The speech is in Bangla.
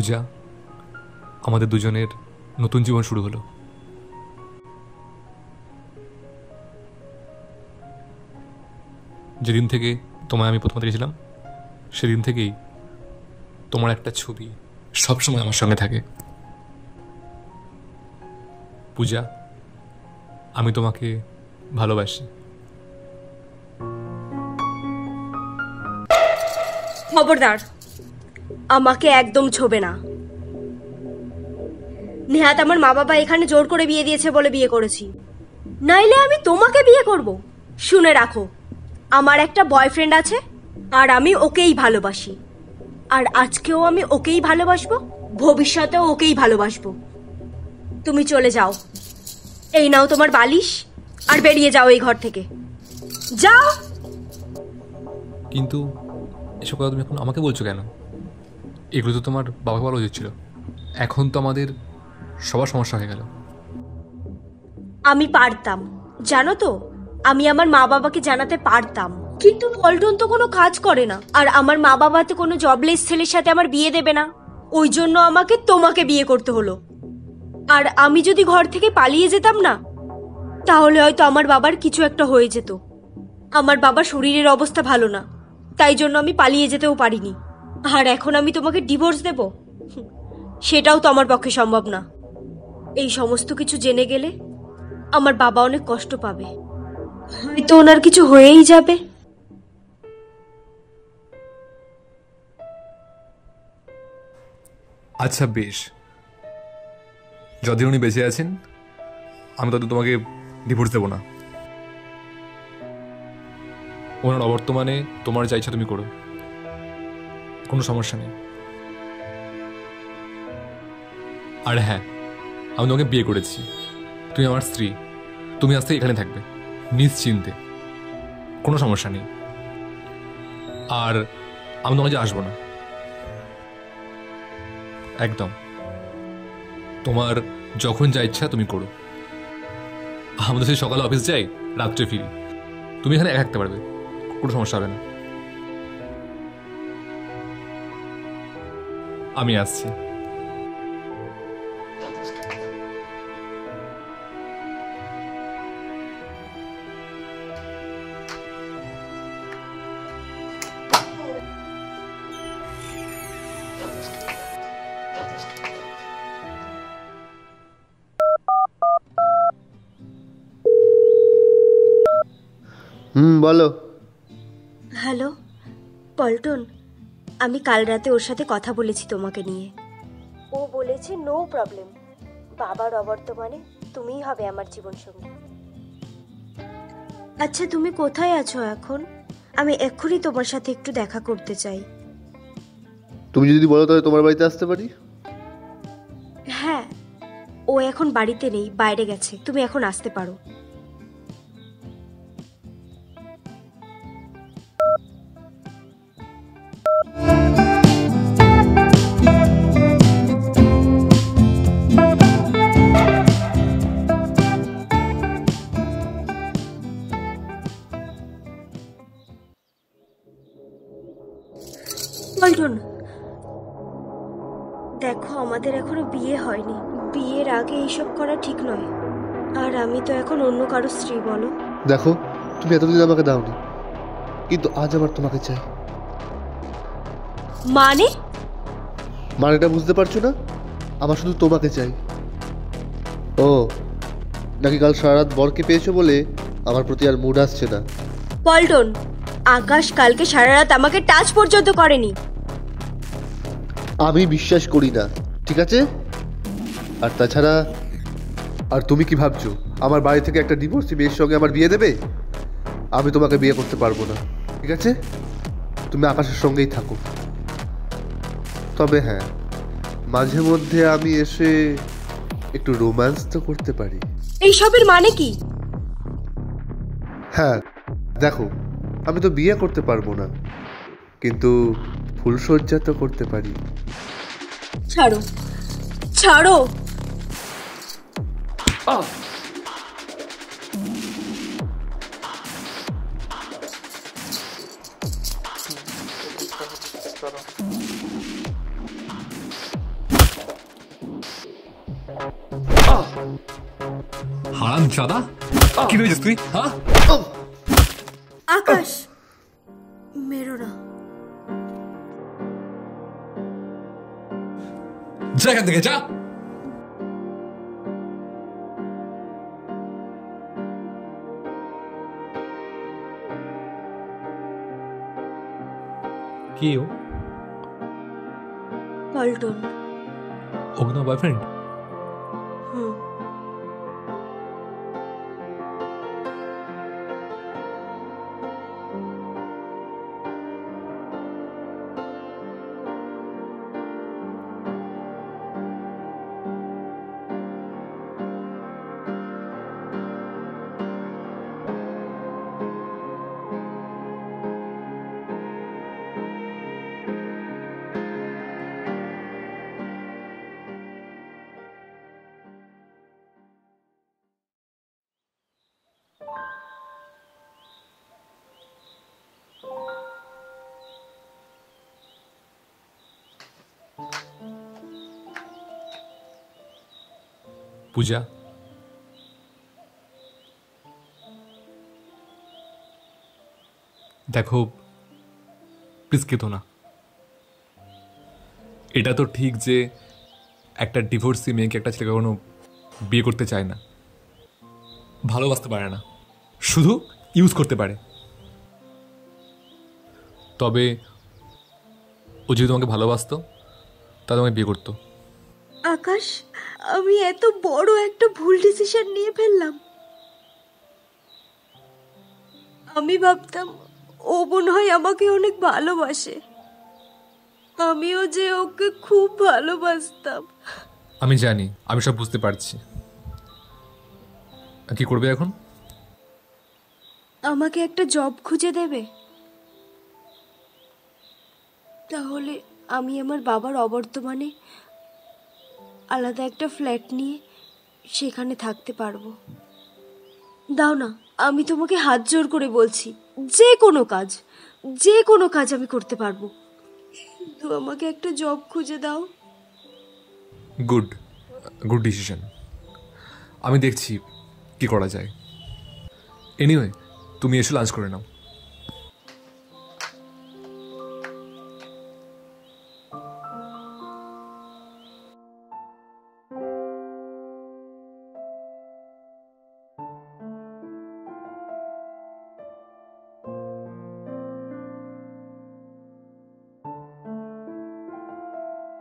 পূজা, আমাদের দুজনের নতুন জীবন শুরু হলো। যেদিন থেকে তোমায় আমি প্রথম দেখেছিলাম সেদিন থেকেই তোমার একটা ছবি সবসময় আমার সঙ্গে থাকে। পূজা, আমি তোমাকে ভালোবাসি। খবরদার, আমাকে একদম ছোবে না। নেহাত আমার মা বাবা এখানে জোর করে বিয়ে দিয়েছে বলে বিয়ে করেছি, নাইলে আমি তোমাকে বিয়ে করব? শুনে রাখো, আমার একটা বয়ফ্রেন্ড আছে আর আমি ওকেই ভালোবাসি। আর আজকেও আমি ওকেই ভালোবাসবো, ভবিষ্যতেও ওকেই ভালোবাসবো। তুমি চলে যাও, এই নাও তোমার বালিশ, আর বেরিয়ে যাও এই ঘর থেকে, যাও। কিন্তু এসব কথা তুমি এখন আমাকে বলছো কেন? এগুলো তো তোমার বাবাকে বলা উচিত ছিল। এখন তো আমাদের সবার সমস্যা হয়ে গেল। আমি পারতাম, জানো তো, আমি আমার মা বাবাকে জানাতে পারতাম, কিন্তু পল্টন তো কোনো কাজ করে না, আর আমার মা বাবা তো কোনো জবলেস ছেলের সাথে আমার বিয়ে দেবে না। ওই জন্য আমাকে তোমাকে বিয়ে করতে হলো। আর আমি যদি ঘর থেকে পালিয়ে যেতাম না, তাহলে হয়তো আমার বাবার কিছু একটা হয়ে যেত। আমার বাবার শরীরের অবস্থা ভালো না, তাই জন্য আমি পালিয়ে যেতেও পারিনি। আর এখন আমি তোমাকে ডিভোর্স দেব, সেটাও তো আমার পক্ষে সম্ভব না। এই সমস্ত কিছু জেনে গেলে আমার বাবা অনেক কষ্ট পাবে, হয়তো ওনার কিছু হয়েই যাবে। আচ্ছা বেশ, যতদিন উনি বেঁচে আছেন আমি ততদিন তোমাকে ডিভোর্স দেবো না। ওনার অবর্তমানে তোমার যা ইচ্ছা তুমি করো, কোনো সমস্যা নেই। আর হ্যাঁ, আমি তোমাকে বিয়ে করেছি, তুমি আমার স্ত্রী। তুমি আজ থেকে এখানে থাকবে নিশ্চিন্তে, কোনো সমস্যা নেই। আর আমি তোমাকে আসবো না একদম। তোমার যখন যা ইচ্ছা তুমি করো। আমাদের সেই সকালে অফিস যাই, রাত্রে ফিরি, তুমি এখানে একা থাকতে পারবে, কোনো সমস্যা হবে না। আমি আসছি। বলো। হ্যালো পল্টন, আমি কাল রাতে ওর সাথে কথা বলেছি তোমাকে নিয়ে। ও বলেছে নো প্রবলেম, বাবার অবর্তমানে তুমিই হবে আমার জীবন সঙ্গী। আচ্ছা তুমি কোথায় আছো এখন? আমি এক্ষুনি তোমার সাথে একটু দেখা করতে চাই। তুমি যদি বলো তাহলে তোমার বাড়িতে আসতে পারি। হ্যাঁ, ও এখন বাড়িতে নেই, বাইরে গেছে, তুমি এখন আসতে পারো। পল্টন, দেখো আমাদের এখনো বিয়ে হয়নি, বিয়ের আগে এইসব করা ঠিক নয়। আর আমি তো এখন অন্য কারো স্ত্রী, বলো। দেখো, তুমি এতদিন আমাকে দাওনি, কিন্তু আজ আবার তোমাকে চাই। মানেটা বুঝতে পারছো না? আমার শুধু তোমাকে চাই। ও নাকি কাল সারা রাত বরকে পেয়েছো বলে আমার প্রতি আর মুড আসছে না? পল্টন, আকাশ কালকে সারা রাত আমাকে টাচ পর্যন্ত করেনি। আমি বিশ্বাস করি না, ঠিক আছে? আর তাছাড়া, আর তুমি কি ভাবছো আমার বাড়ি থেকে একটা ডিভোর্সি মেয়ের সঙ্গে আমার বিয়ে দেবে? আমি তোমাকে বিয়ে করতে পারবো না, ঠিক আছে? তুমি আকাশের সঙ্গেই থাকো। তবে হ্যাঁ, মাঝে মধ্যে আমি এসে একটু রোম্যান্স তো করতে পারি। এইসবের মানে কি? হ্যাঁ দেখো, আমি তো বিয়ে করতে পারবো না, কিন্তু ফুলসজ্জা তো করতে পারি। ছাড়ো ছাড়ো। হারাম জাদা, কি হয়েছিস তুই? হ্যাঁ, আকাশ, মেরো না। যা এখান থেকে, যা। কি ও? পল্টন। ও তোমার বয়ফ্রেন্ড? হুম। পূজা, দেখো প্লিজ কেতো না। এটা তো ঠিক যে একটা ডিভোর্সি মেয়েকে একটা ছেলে কখনো বিয়ে করতে চায় না, ভালোবাসতে পারে না, শুধু ইউজ করতে পারে। তবে ও যদি তোমাকে ভালোবাসতো তা তোমাকে বিয়ে করতো। আকাশ, আমি এত বড় একটা ভুল ডিসিশন নিয়ে ফেললাম। আমি ভাবতাম ও মনে হয় আমাকে অনেক ভালোবাসে, আমিও যে ওকে খুব ভালোবাসতাম। আমি জানি, আমি সব বুঝতে পারছি। কি করবে এখন? আমাকে একটা জব খুঁজে দেবে, তাহলে আমি আমার বাবার অবর্তমানে আলাদা একটা ফ্ল্যাট নিয়ে সেখানে থাকতে পারবো। দাও না, আমি তোমাকে হাত জোর করে বলছি, যে কোনো কাজ আমি করতে পারবো, কিন্তু আমাকে একটা জব খুঁজে দাও। Good, good decision. আমি দেখছি কি করা যায়। এনিওয়ে, তুমি এসে লাঞ্চ করে নাও।